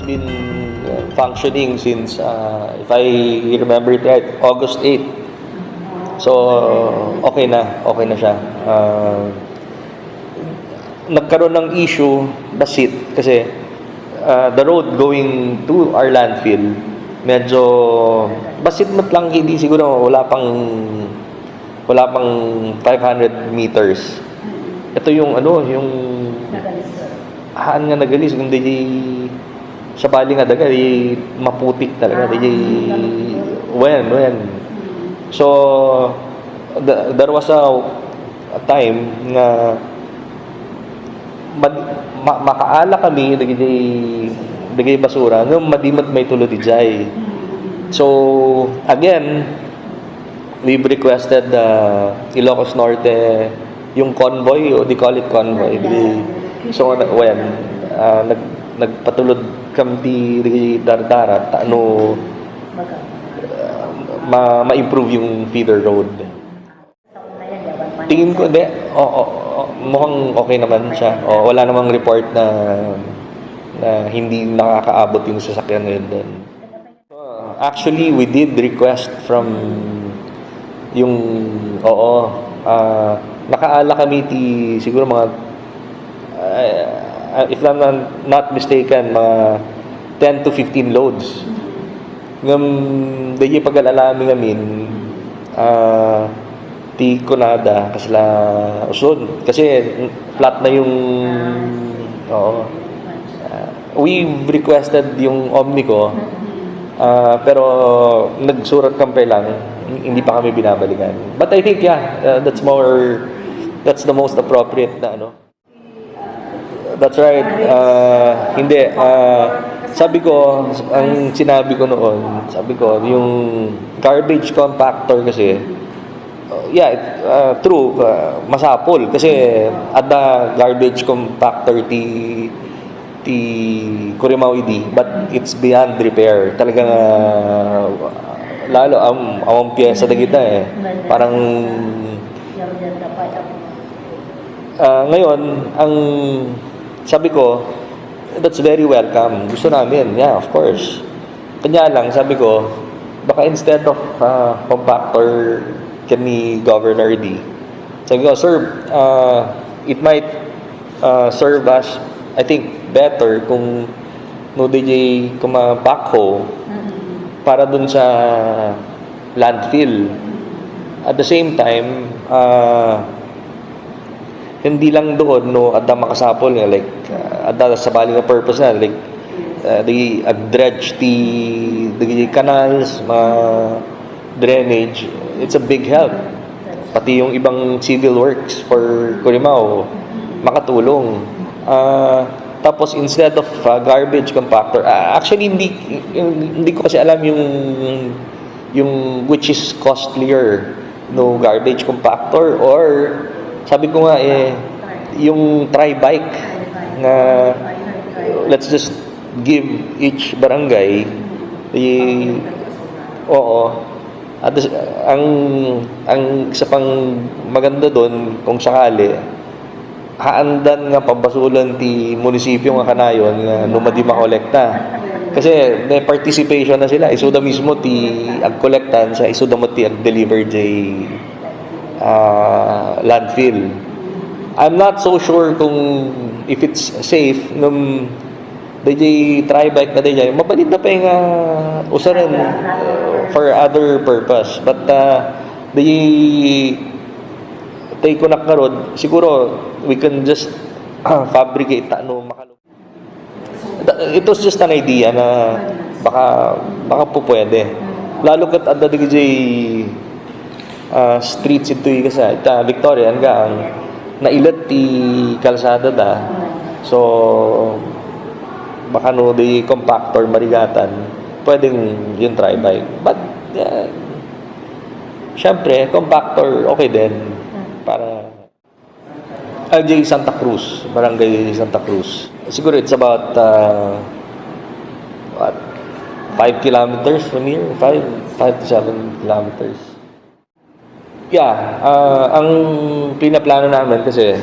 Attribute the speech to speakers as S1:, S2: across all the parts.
S1: been functioning since, if I remember it right, August 8. So, okay na siya. Nagkaroon ng issue, basit, kasi the road going to our landfill, medyo basit na lang, hindi siguro, wala pang 500 meters. Ito yung yung haan nga nagalis, kundi sa bali nga daga, maputik talaga, when. So, there was a time na makaala kami, dagay basura, nung madimat may tulod ijay. So, again, we've requested Ilocos Norte, yung convoy, o they call it convoy. So, when nagpatulod kami di Dardara, ma-improve yung feeder road. Tingin ko, mukhang okay naman siya. Wala namang report na hindi nakakaabot yung sasakyan ngayon din. Actually, we did request from yung, nakaala kami siguro mga, if I'm not mistaken, mga 10 to 15 loads. Dahil pag-alalamin namin, ti Conada, kasla usod. Kasi flat na yung, we've requested yung Omnico, pero nagsurat kami lang, hindi pa kami binabalikan. But I think, that's the most appropriate na That's right. Hindi. Sabi ko, ang sinabi ko noon, yung garbage compactor kasi, true, masapol. Kasi, ada garbage compactor ti Curimaw ID, but it's beyond repair. Talagang, lalo, ang piyesa na kita Parang, ngayon, sabi ko, that's very welcome. Gusto namin, of course. Kanya lang, sabi ko, baka instead of compactor, can ni Governor D. Sabi ko, sir, it might serve us, I think, better kung DJ backhoe para dun sa landfill. At the same time, hindi lang doon ada makasapol like ada sa bali nga purpose na like the dredge the canals, drainage. It's a big help, pati yung ibang civil works for Curimaw makatulong. Tapos instead of garbage compactor, actually hindi ko kasi alam yung which is costlier, garbage compactor or sabi ko nga yung tri-bike na let's just give each barangay at ang isa pang maganda doon kung sakali haandan nga pabasulan ti munisipyo nga kanayon nga madi makolekta kasi may participation na sila isuda mismo ti agkolektan sa isuda mo ti ag-deliver landfill. I'm not so sure kung if it's safe DJ tri-bike na DJ mabalit na pa yung usaran for other purpose, but take ko nakarod siguro we can just fabricate it was just an idea na baka po pwede lalo kat adda DJ streets ito kasi Victoria ang nailat ti kalsada so baka di compactor marigatan pwedeng yung tri-bike, but syempre compactor okay din para Santa Cruz, barangay Santa Cruz. Siguro it's about 5 kilometers from here, 5 to 7 kilometers. Ang pinaplano namin kasi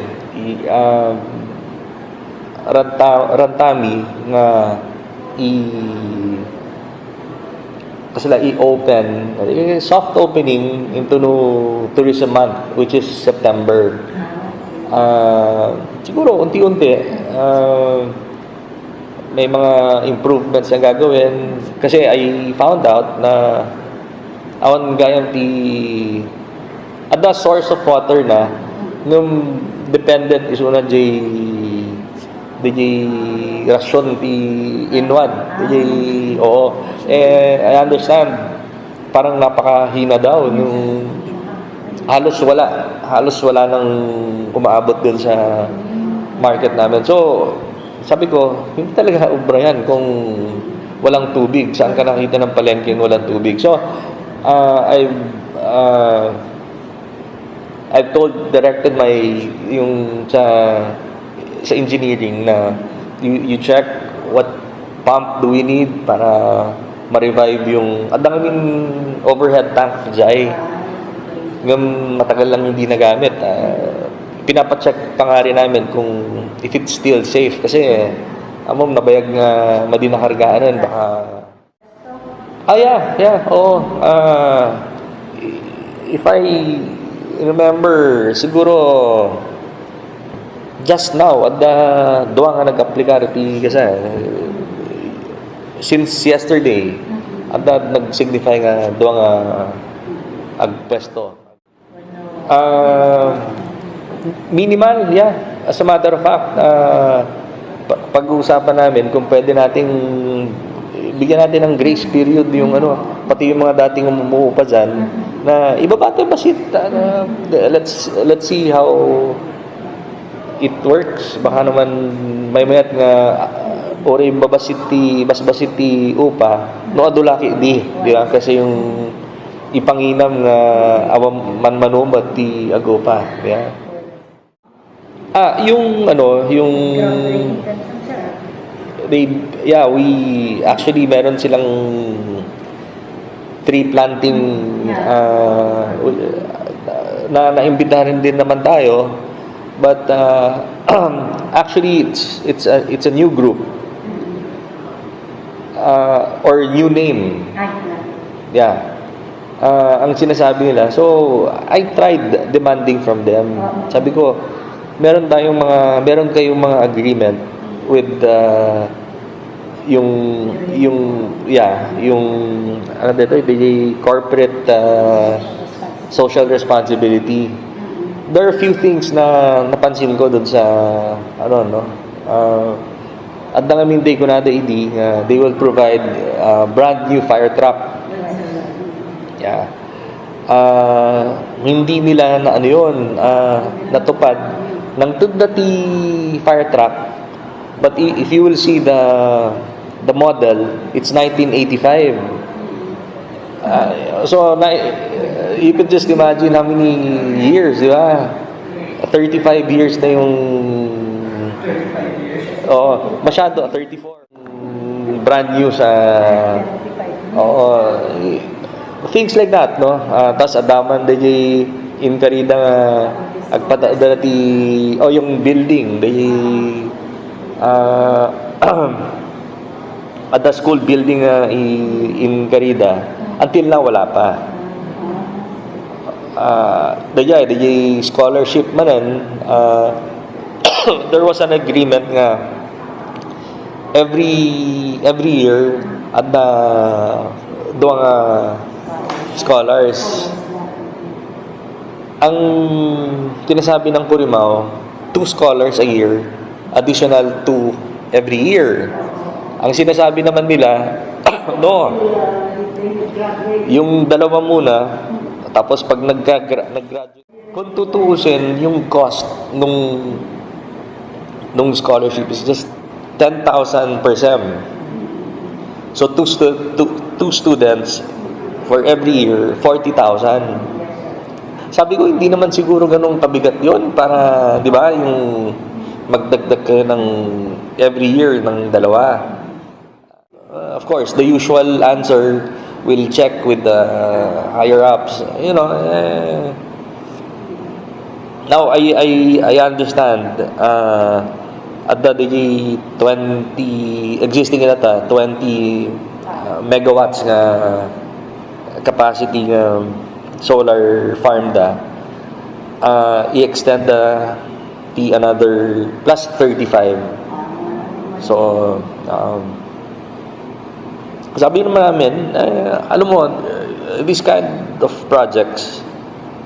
S1: Rantami nga sila i-open, soft opening into tourism month, which is September. Siguro unti-unti may mga improvements na gagawin kasi I found out na awan gayang at the source of water na nung dependent is una DJ rasyon ti inwan oo I understand parang napakahina daw nung halos wala nang umaabot dun sa market namin. So sabi ko hindi talaga ubra yan kung walang tubig. Saan ka nakita ng palengke walang tubig? So I've directed yung sa engineering na you check what pump do we need para ma-revive yung daming overhead tank dyan matagal lang hindi nagamit. Pinapacheck pa nga rin namin kung if it's still safe kasi amom nabayag nga madinakargaan baka oo if I remember siguro just now at the duwa nga nag-applikar kasi since yesterday at nag-signify nga duwa nga agpwesto minimal as a matter of fact pag-uusapan namin kung pwede nating bigyan natin ng grace period yung pati yung mga dating umuupa dyan na ibabate basit let's see how it works. Baka naman may mayat nga ori basbasit ti upa no adulaki di ba kasi yung ipanginam nga awam manmanumat ti agopa yung we actually meron silang tree planting na naimbitahan din naman tayo but actually it's a new group or new name ang sinasabi nila. So I tried demanding from them. Sabi ko meron kayong mga agreement with yung the corporate social responsibility. There are a few things na napansin ko doon sa at nangamintay ko na they will provide brand new fire truck. Hindi nila natupad ng tudati fire truck. But if you will see the model, it's 1985. So you could just imagine how many years, di ba? 35 years na yung masyado 34. Brand new sa things like that, no? Tas adaman DJ in Carida agpadati yung building at the school building in Carida until now wala pa DJ scholarship manan there was an agreement nga every year at the doang scholars ang tinasabi ng Purimao 2 scholars a year additional 2 every year. Ang sinasabi naman nila no yung dalawa muna tapos pag nag-graduate kung tutuusin yung cost nung scholarship is just 10,000 per sem. So two students for every year 40,000. Sabi ko hindi naman siguro ganung kabigat yon para 'di ba yung magdagdag kayo ng every year ng dalawa. Of course, the usual answer will check with the higher ups. Now I understand adda di 20 existing na ta 20 megawatts nga capacity nga solar farm da i-extend the another plus 35. So sabi naman namin, alam mo, this kind of projects,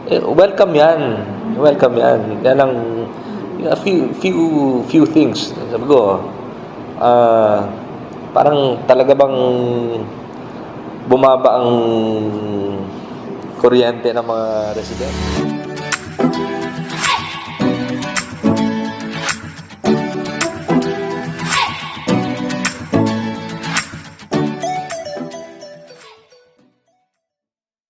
S1: welcome yan. Welcome yan. Yan lang, a few things. Sabi ko, parang talaga bang bumaba ang kuryente ng mga residente.